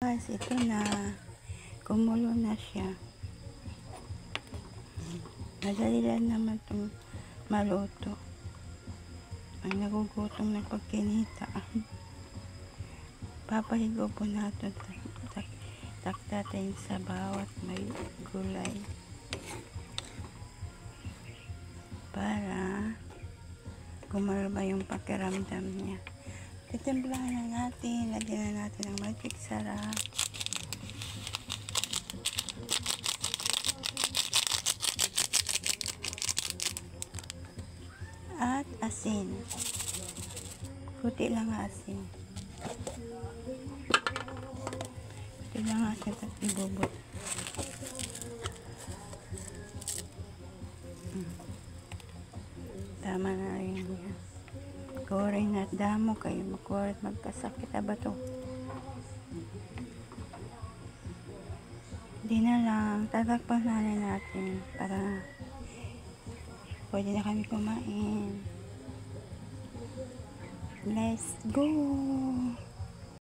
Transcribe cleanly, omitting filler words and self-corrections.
Guys, ito na. Kumulo na siya. Madali lang naman itong maluto. Ang nagugutom na pagkinita. Papahigo po natin taktatin sa bawat may gulay. Para gumalma yung pakiramdam niya. Titimplahan na natin. Lagyan na natin ng magic sarap. At asin. Kunti lang asin. Kunti lang asin at ibubot. Tama na rin yan. Kurin at damo kayo. Makurit magkasakit. Aba to. Hindi na lang. Tatagpan na natin para pwede na kami kumain. Let's go!